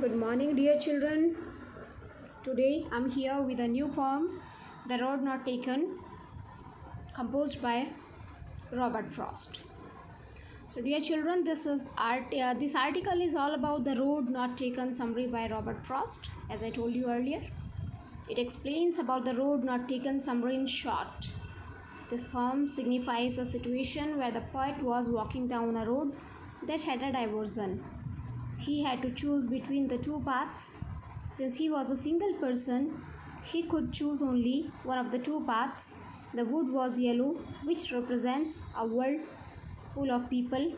Good morning, dear children. Today I'm here with a new poem, The Road Not Taken, composed by Robert Frost. So, dear children, this article is all about The Road Not Taken summary by Robert Frost, as I told you earlier. It explains about the road not taken summary in short. This poem signifies a situation where the poet was walking down a road that had a diversion. He had to choose between the two paths. Since he was a single person, he could choose only one of the two paths. The wood was yellow, which represents a world full of people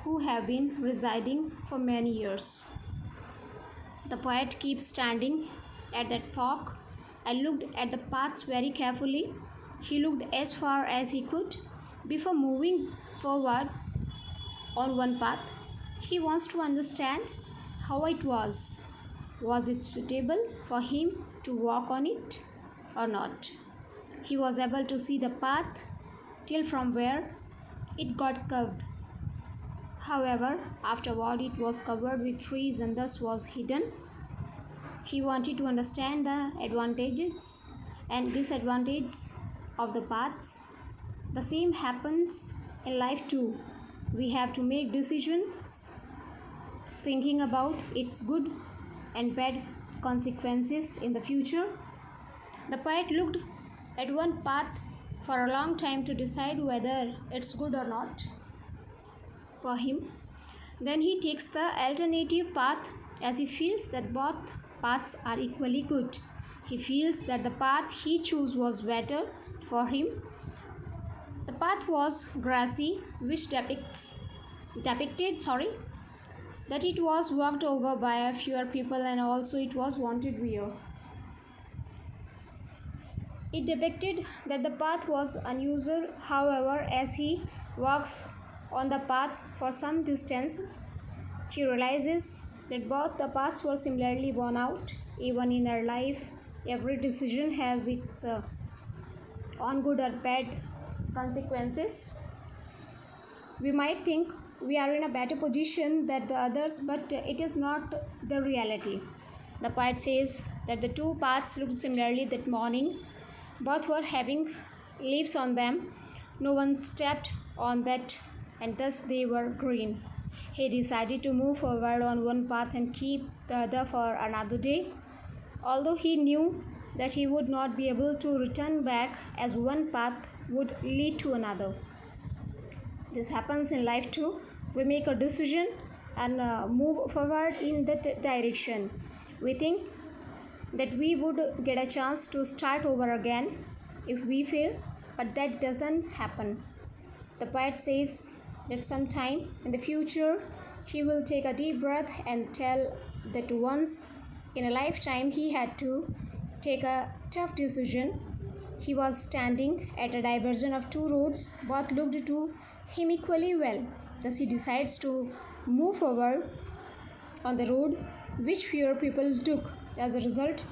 who have been residing for many years. The poet keeps standing at that fork and looked at the paths very carefully. He looked as far as he could before moving forward on one path. He wants to understand how it was. Was it suitable for him to walk on it or not? He was able to see the path till from where it got curved. However, afterward it was covered with trees and thus was hidden. He wanted to understand the advantages and disadvantages of the paths. The same happens in life too. We have to make decisions thinking about its good and bad consequences in the future. The poet looked at one path for a long time to decide whether it's good or not for him. Then he takes the alternative path as he feels that both paths are equally good. He feels that the path he chose was better for him. The path was grassy, which depicted that it was walked over by a fewer people and also it was wanted wear. It depicted that the path was unusual. However, as he walks on the path for some distance, he realizes that both the paths were similarly worn out. Even in our life, every decision has its own good or bad consequences. We might think we are in a better position than the others, but it is not the reality. The poet says that the two paths looked similarly that morning. Both were having leaves on them. No one stepped on that, and thus they were green. He decided to move forward on one path and keep the other for another day. Although he knew that he would not be able to return back, as one path would lead to another. This happens in life too. We make a decision and move forward in that direction. We think that we would get a chance to start over again if we fail, but that doesn't happen. The poet says that sometime in the future he will take a deep breath and tell that once in a lifetime he had to take a tough decision. He was standing at a diversion of two roads. Both looked to him equally well. Thus he decides to move forward on the road which fewer people took. As a result,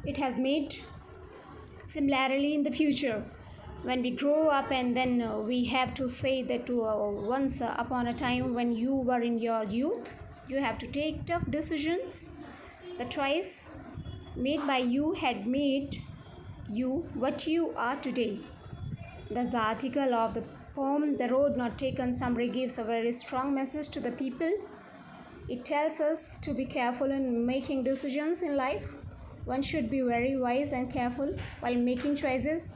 it has made similarly in the future. When we grow up and then we have to say that once upon a time when you were in your youth, you have to take tough decisions. The choice made by you had made you what you are today. Thus the article of the poem The Road Not Taken summary gives a very strong message to the people. It tells us to be careful in making decisions in life. One should be very wise and careful while making choices,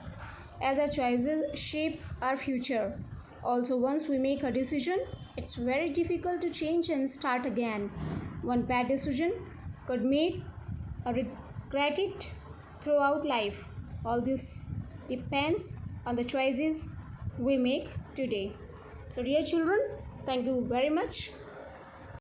as our choices shape our future. Also, once we make a decision, it's very difficult to change and start again. One bad decision could make or regret it throughout life. All this depends on the choices we make today. So, dear children, thank you very much